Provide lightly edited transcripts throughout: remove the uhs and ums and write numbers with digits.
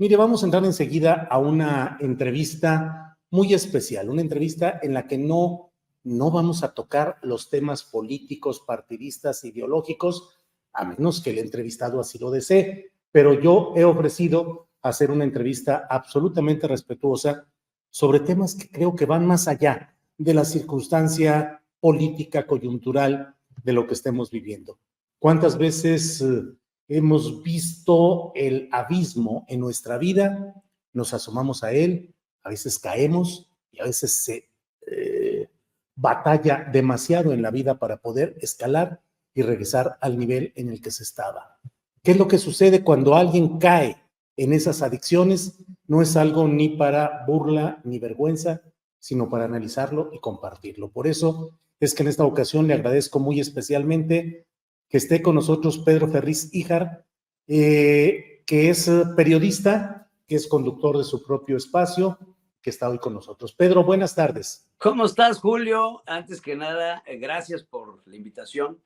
Mire, vamos a entrar enseguida a una entrevista muy especial, una entrevista en la que no vamos a tocar los temas políticos, partidistas, ideológicos, a menos que el entrevistado así lo desee, pero yo he ofrecido hacer una entrevista absolutamente respetuosa sobre temas que creo que van más allá de la circunstancia política, coyuntural de lo que estemos viviendo. ¿Cuántas veces hemos visto el abismo en nuestra vida? Nos asomamos a él, a veces caemos y a veces se batalla demasiado en la vida para poder escalar y regresar al nivel en el que se estaba. ¿Qué es lo que sucede cuando alguien cae en esas adicciones? No es algo ni para burla ni vergüenza, sino para analizarlo y compartirlo. Por eso es que en esta ocasión le agradezco muy especialmente que esté con nosotros Pedro Ferriz Híjar, que es periodista, que es conductor de su propio espacio, que está hoy con nosotros. Pedro, buenas tardes. ¿Cómo estás, Julio? Antes que nada, gracias por la invitación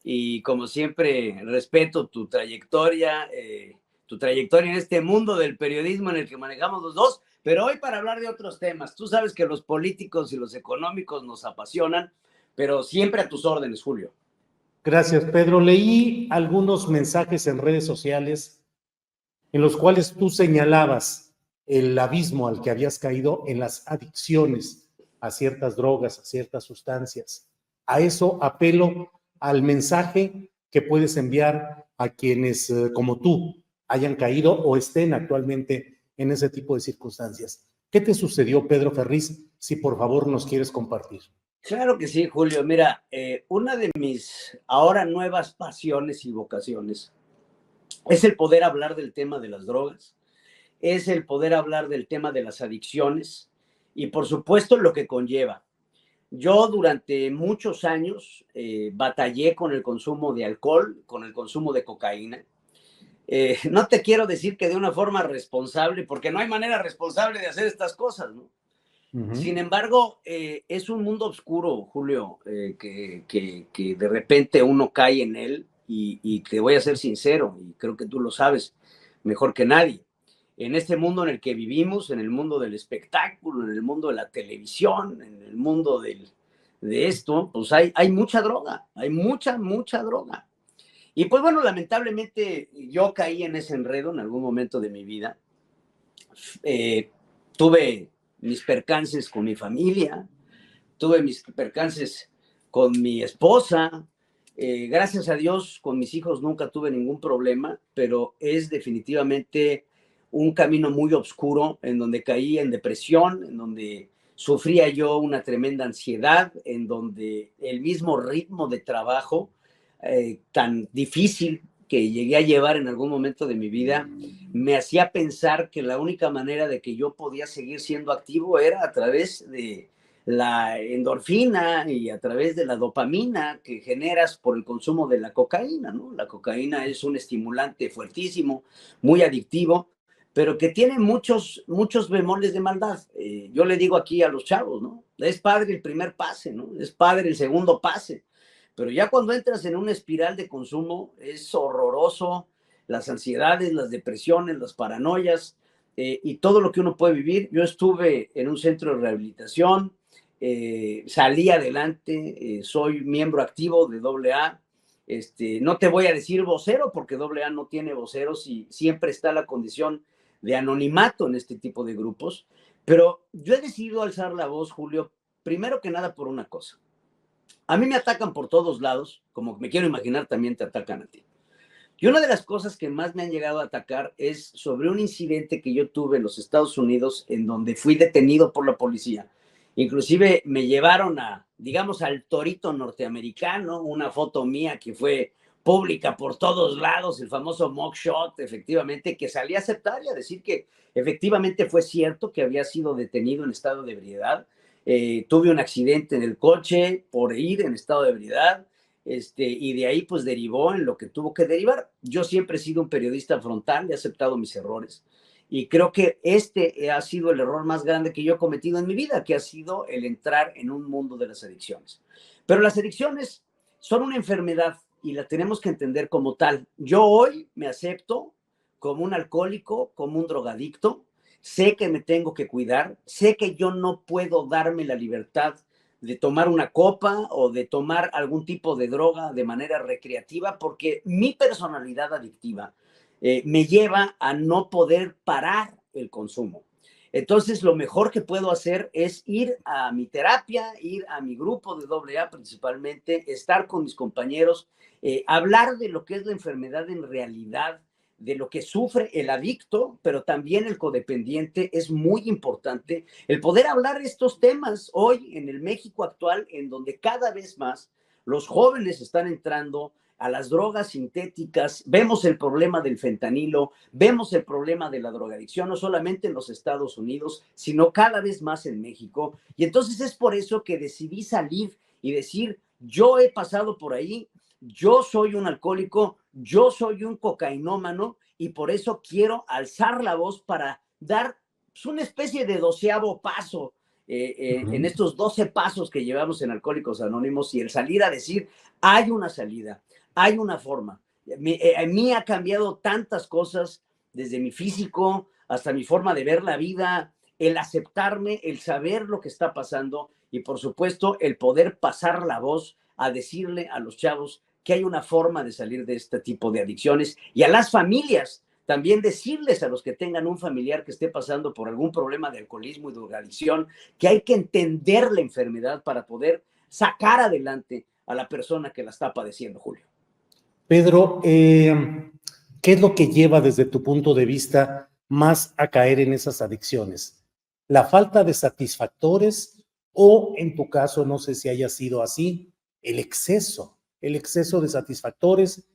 y como siempre respeto tu trayectoria en este mundo del periodismo en el que manejamos los dos, pero hoy para hablar de otros temas. Tú sabes que los políticos y los económicos nos apasionan, pero siempre a tus órdenes, Julio. Gracias, Pedro. Leí algunos mensajes en redes sociales en los cuales tú señalabas el abismo al que habías caído en las adicciones a ciertas drogas, a ciertas sustancias. A eso apelo al mensaje que puedes enviar a quienes, como tú, hayan caído o estén actualmente en ese tipo de circunstancias. ¿Qué te sucedió, Pedro Ferriz? Si por favor nos quieres compartir. Claro que sí, Julio. Mira, una de mis ahora nuevas pasiones y vocaciones es el poder hablar del tema de las drogas, es el poder hablar del tema de las adicciones y, por supuesto, lo que conlleva. Yo durante muchos años batallé con el consumo de alcohol, con el consumo de cocaína. No te quiero decir que de una forma responsable, porque no hay manera responsable de hacer estas cosas, ¿no? Sin embargo, es un mundo oscuro, Julio, que de repente uno cae en él y te voy a ser sincero, y creo que tú lo sabes mejor que nadie. En este mundo en el que vivimos, en el mundo del espectáculo, en el mundo de la televisión, en el mundo de esto, pues hay mucha droga, hay mucha droga. Y pues bueno, lamentablemente yo caí en ese enredo en algún momento de mi vida. Tuve mis percances con mi familia, tuve mis percances con mi esposa. Gracias a Dios, con mis hijos nunca tuve ningún problema, pero es definitivamente un camino muy oscuro en donde caí en depresión, en donde sufría yo una tremenda ansiedad, en donde el mismo ritmo de trabajo tan difícil que llegué a llevar en algún momento de mi vida me hacía pensar que la única manera de que yo podía seguir siendo activo era a través de la endorfina y a través de la dopamina que generas por el consumo de la cocaína, ¿no? La cocaína es un estimulante fuertísimo, muy adictivo, pero que tiene muchos bemoles de maldad. Yo le digo aquí a los chavos, ¿no? Es padre el primer pase, ¿no? Es padre el segundo pase, pero ya cuando entras en una espiral de consumo es horroroso, las ansiedades, las depresiones, las paranoias y todo lo que uno puede vivir. Yo estuve en un centro de rehabilitación, salí adelante, soy miembro activo de AA. No te voy a decir vocero porque AA no tiene voceros y siempre está la condición de anonimato en este tipo de grupos, pero yo he decidido alzar la voz, Julio, primero que nada por una cosa. A mí me atacan por todos lados, como me quiero imaginar también te atacan a ti. Y una de las cosas que más me han llegado a atacar es sobre un incidente que yo tuve en los Estados Unidos en donde fui detenido por la policía. Inclusive me llevaron digamos, al torito norteamericano, una foto mía que fue pública por todos lados, el famoso mugshot, efectivamente, que salí a aceptar y a decir que efectivamente fue cierto que había sido detenido en estado de ebriedad. Tuve un accidente en el coche por ir en estado de ebriedad. Y de ahí pues derivó en lo que tuvo que derivar. Yo siempre he sido un periodista frontal, he aceptado mis errores y creo que este ha sido el error más grande que yo he cometido en mi vida, que ha sido el entrar en un mundo de las adicciones. Pero las adicciones son una enfermedad y la tenemos que entender como tal. Yo hoy me acepto como un alcohólico, como un drogadicto. Sé que me tengo que cuidar, sé que yo no puedo darme la libertad de tomar una copa o de tomar algún tipo de droga de manera recreativa, porque mi personalidad adictiva me lleva a no poder parar el consumo. Entonces, lo mejor que puedo hacer es ir a mi terapia, ir a mi grupo de AA principalmente, estar con mis compañeros, hablar de lo que es la enfermedad en realidad, de lo que sufre el adicto, pero también el codependiente. Es muy importante el poder hablar de estos temas hoy en el México actual, en donde cada vez más los jóvenes están entrando a las drogas sintéticas. Vemos el problema del fentanilo, vemos el problema de la drogadicción, no solamente en los Estados Unidos, sino cada vez más en México. Y entonces es por eso que decidí salir y decir, yo he pasado por ahí, yo soy un alcohólico, yo soy un cocainómano, y por eso quiero alzar la voz para dar pues, una especie de 12º paso en estos 12 pasos que llevamos en Alcohólicos Anónimos, y el salir a decir, hay una salida, hay una forma. A mí ha cambiado tantas cosas, desde mi físico hasta mi forma de ver la vida, el aceptarme, el saber lo que está pasando, y por supuesto el poder pasar la voz a decirle a los chavos que hay una forma de salir de este tipo de adicciones, y a las familias también decirles, a los que tengan un familiar que esté pasando por algún problema de alcoholismo y drogadicción, que hay que entender la enfermedad para poder sacar adelante a la persona que la está padeciendo, Julio. Pedro, ¿qué es lo que lleva desde tu punto de vista más a caer en esas adicciones? ¿La falta de satisfactores o, en tu caso, no sé si haya sido así, el exceso de satisfactores,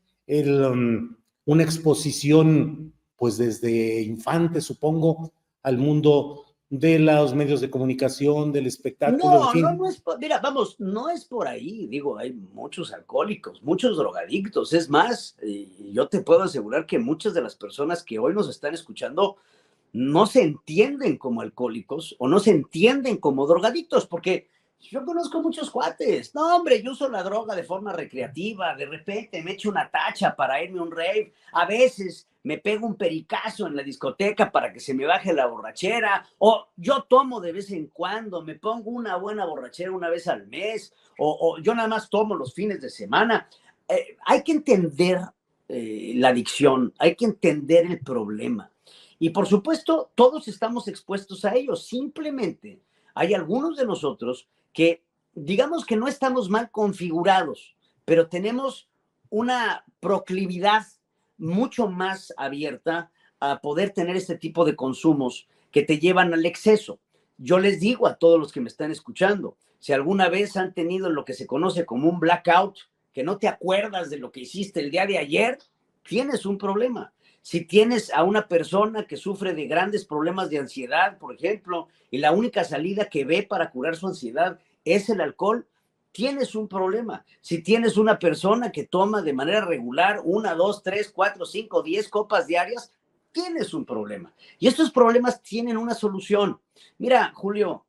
una exposición, pues desde infante, supongo, al mundo de los medios de comunicación, del espectáculo, en fin? No es mira, vamos, no es por ahí. Digo, hay muchos alcohólicos, muchos drogadictos. Es más, yo te puedo asegurar que muchas de las personas que hoy nos están escuchando no se entienden como alcohólicos o no se entienden como drogadictos, porque yo conozco muchos cuates. No, hombre, yo uso la droga de forma recreativa, de repente me echo una tacha para irme a un rave, a veces me pego un pericazo en la discoteca para que se me baje la borrachera, o yo tomo de vez en cuando, me pongo una buena borrachera una vez al mes, o yo nada más tomo los fines de semana. Hay que entender la adicción, hay que entender el problema. Y por supuesto, todos estamos expuestos a ello. Simplemente hay algunos de nosotros que, digamos que no estamos mal configurados, pero tenemos una proclividad mucho más abierta a poder tener este tipo de consumos que te llevan al exceso. Yo les digo a todos los que me están escuchando, si alguna vez han tenido lo que se conoce como un blackout, que no te acuerdas de lo que hiciste el día de ayer, tienes un problema. Si tienes a una persona que sufre de grandes problemas de ansiedad, por ejemplo, y la única salida que ve para curar su ansiedad es el alcohol, tienes un problema. Si tienes una persona que toma de manera regular 1, 2, 3, 4, 5, 10 copas diarias, tienes un problema. Y estos problemas tienen una solución. Mira, Julio,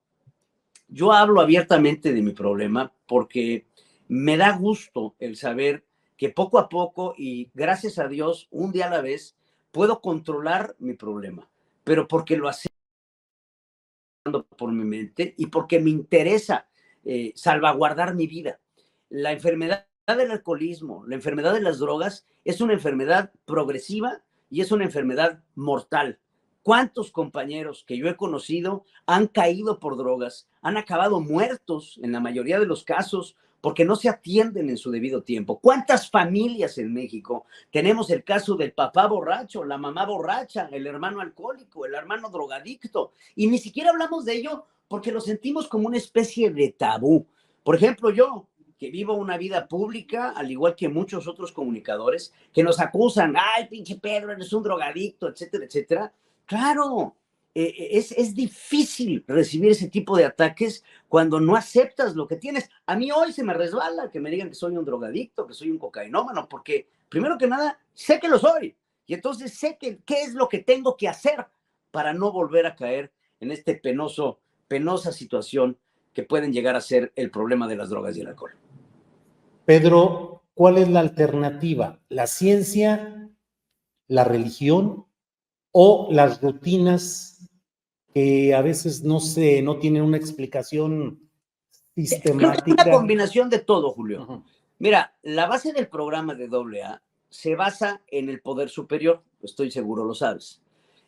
yo hablo abiertamente de mi problema porque me da gusto el saber que poco a poco y gracias a Dios, un día a la vez, puedo controlar mi problema, pero porque lo hace por mi mente y porque me interesa salvaguardar mi vida. La enfermedad del alcoholismo, la enfermedad de las drogas, es una enfermedad progresiva y es una enfermedad mortal. ¿Cuántos compañeros que yo he conocido han caído por drogas, han acabado muertos en la mayoría de los casos porque no se atienden en su debido tiempo? ¿Cuántas familias en México tenemos el caso del papá borracho, la mamá borracha, el hermano alcohólico, el hermano drogadicto? Y ni siquiera hablamos de ello porque lo sentimos como una especie de tabú. Por ejemplo, yo, que vivo una vida pública, al igual que muchos otros comunicadores, que nos acusan, ay, pinche Pedro, eres un drogadicto, etcétera, etcétera. Claro, es difícil recibir ese tipo de ataques cuando no aceptas lo que tienes. A mí hoy se me resbala que me digan que soy un drogadicto, que soy un cocainómano, porque primero que nada, sé que lo soy. Y entonces sé qué es lo que tengo que hacer para no volver a caer en este penosa situación que pueden llegar a ser el problema de las drogas y el alcohol. Pedro, ¿cuál es la alternativa? ¿La ciencia, la religión o las rutinas que a veces no tienen una explicación Creo que es una sistemática. combinación de todo, Julio. Ujú. Mira, la base del programa de AA se basa en el poder superior, estoy seguro lo sabes.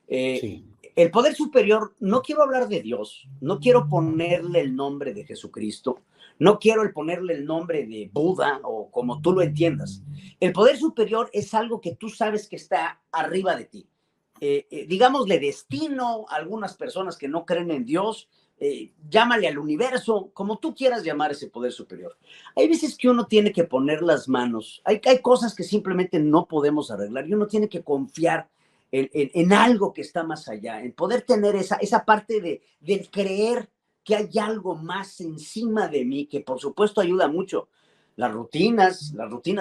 Eh, Sí. el poder superior, no quiero hablar de Dios, no quiero ponerle el nombre de Jesucristo, no quiero ponerle el nombre de Buda o como tú lo entiendas. El poder superior es algo que tú sabes que está arriba de ti. Digámosle destino a algunas personas que no creen en Dios, llámale al universo, como tú quieras llamar ese poder superior. Hay veces que uno tiene que poner las manos, hay cosas que simplemente no podemos arreglar y uno tiene que confiar en algo que está más allá, en poder tener esa parte del creer que hay algo más encima de mí, que por supuesto ayuda mucho. Las rutinas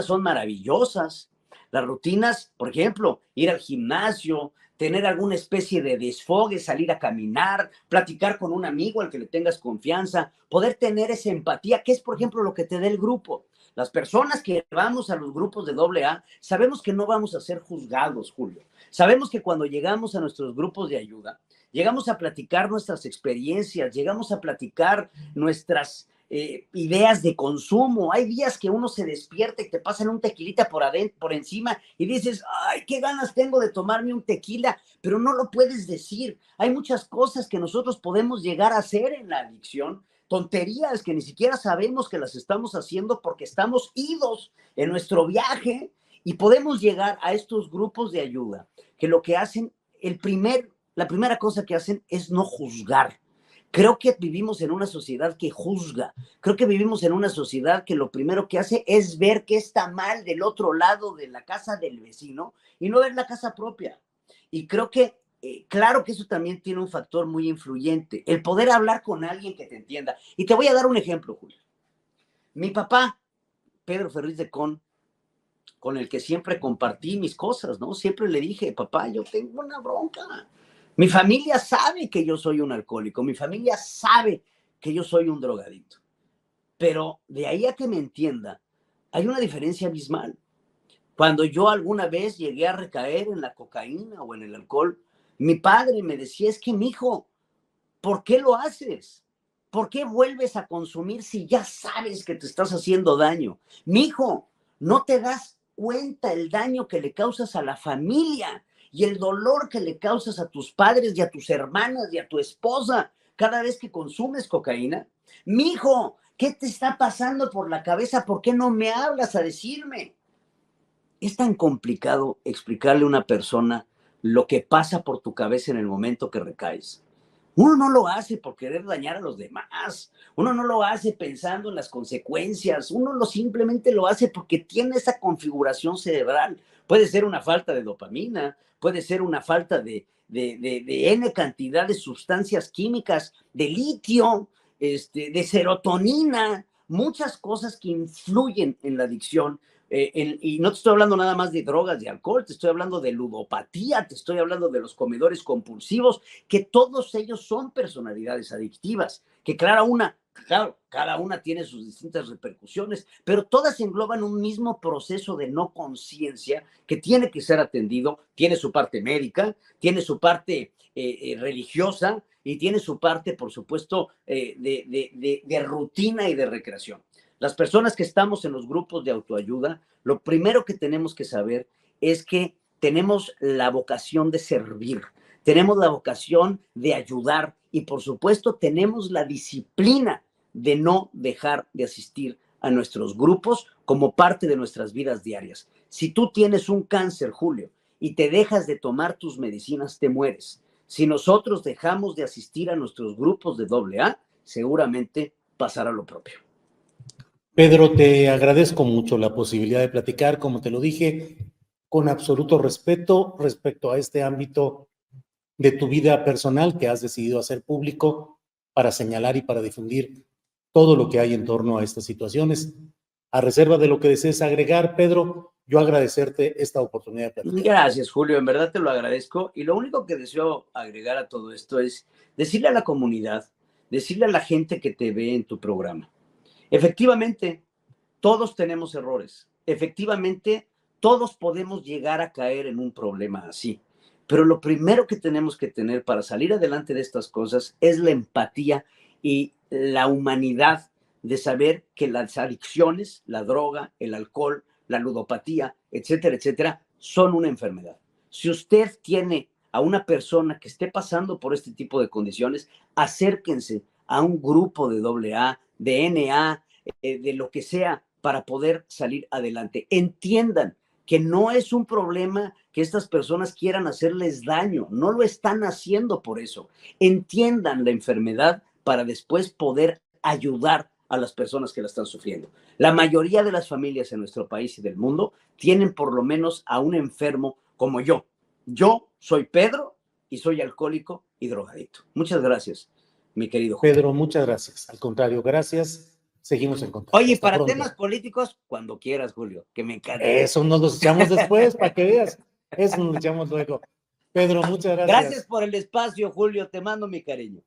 son maravillosas. Las rutinas, por ejemplo, ir al gimnasio, tener alguna especie de desfogue, salir a caminar, platicar con un amigo al que le tengas confianza, poder tener esa empatía, que es, por ejemplo, lo que te da el grupo. Las personas que vamos a los grupos de AA sabemos que no vamos a ser juzgados, Julio. Sabemos que cuando llegamos a nuestros grupos de ayuda, llegamos a platicar nuestras experiencias, llegamos a platicar nuestras ideas de consumo. Hay días que uno se despierta y te pasan un tequilita por encima y dices, ay, qué ganas tengo de tomarme un tequila, pero no lo puedes decir. Hay muchas cosas que nosotros podemos llegar a hacer en la adicción, tonterías que ni siquiera sabemos que las estamos haciendo porque estamos idos en nuestro viaje y podemos llegar a estos grupos de ayuda que lo que hacen, la primera cosa que hacen es no juzgar. Creo que vivimos en una sociedad que juzga. Creo que vivimos en una sociedad que lo primero que hace es ver qué está mal del otro lado de la casa del vecino y no ver la casa propia. Y creo que, claro que eso también tiene un factor muy influyente, el poder hablar con alguien que te entienda. Y te voy a dar un ejemplo, Julio. Mi papá, Pedro Ferriz de con el que siempre compartí mis cosas, ¿no? Siempre le dije, papá, yo tengo una bronca. Mi familia sabe que yo soy un alcohólico, mi familia sabe que yo soy un drogadicto, pero de ahí a que me entienda, hay una diferencia abismal. Cuando yo alguna vez llegué a recaer en la cocaína o en el alcohol, mi padre me decía, es que mijo, ¿por qué lo haces? ¿Por qué vuelves a consumir si ya sabes que te estás haciendo daño? Mijo, no te das cuenta el daño que le causas a la familia y el dolor que le causas a tus padres y a tus hermanas y a tu esposa cada vez que consumes cocaína. Mijo, ¿qué te está pasando por la cabeza? ¿Por qué no me hablas a decirme? Es tan complicado explicarle a una persona lo que pasa por tu cabeza en el momento que recaes. Uno no lo hace por querer dañar a los demás. Uno no lo hace pensando en las consecuencias. Uno simplemente lo hace porque tiene esa configuración cerebral. Puede ser una falta de dopamina, puede ser una falta de N cantidad de sustancias químicas, de litio, de serotonina, muchas cosas que influyen en la adicción. Y no te estoy hablando nada más de drogas, de alcohol, te estoy hablando de ludopatía, te estoy hablando de los comedores compulsivos, que todos ellos son personalidades adictivas, que claro, cada una tiene sus distintas repercusiones, pero todas engloban un mismo proceso de no conciencia que tiene que ser atendido, tiene su parte médica, tiene su parte religiosa y tiene su parte, por supuesto, de rutina y de recreación. Las personas que estamos en los grupos de autoayuda, lo primero que tenemos que saber es que tenemos la vocación de servir, tenemos la vocación de ayudar y por supuesto tenemos la disciplina de no dejar de asistir a nuestros grupos como parte de nuestras vidas diarias. Si tú tienes un cáncer, Julio, y te dejas de tomar tus medicinas, te mueres. Si nosotros dejamos de asistir a nuestros grupos de AA, seguramente pasará lo propio. Pedro, te agradezco mucho la posibilidad de platicar, como te lo dije, con absoluto respeto respecto a este ámbito de tu vida personal que has decidido hacer público para señalar y para difundir todo lo que hay en torno a estas situaciones. A reserva de lo que desees agregar, Pedro, yo agradecerte esta oportunidad de platicar. Gracias, Julio, en verdad te lo agradezco. Y lo único que deseo agregar a todo esto es decirle a la comunidad, decirle a la gente que te ve en tu programa. Efectivamente, todos tenemos errores. Efectivamente, todos podemos llegar a caer en un problema así. Pero lo primero que tenemos que tener para salir adelante de estas cosas es la empatía y la humanidad de saber que las adicciones, la droga, el alcohol, la ludopatía, etcétera, etcétera, son una enfermedad. Si usted tiene a una persona que esté pasando por este tipo de condiciones, acérquense a un grupo de AA, de NA, de lo que sea, para poder salir adelante. Entiendan que no es un problema que estas personas quieran hacerles daño, no lo están haciendo por eso. Entiendan la enfermedad para después poder ayudar a las personas que la están sufriendo. La mayoría de las familias en nuestro país y del mundo tienen por lo menos a un enfermo como yo. Yo soy Pedro y soy alcohólico y drogadicto. Muchas gracias, mi querido Julio. Pedro, muchas gracias. Al contrario, gracias. Seguimos en contacto. Oye, Hasta para pronto. temas políticos, cuando quieras, Julio, que me encanta. Eso nos los echamos después, para que veas. Eso nos lo echamos luego. Pedro, muchas gracias. Gracias por el espacio, Julio. Te mando mi cariño.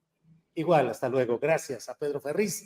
Igual, hasta luego. Gracias a Pedro Ferriz.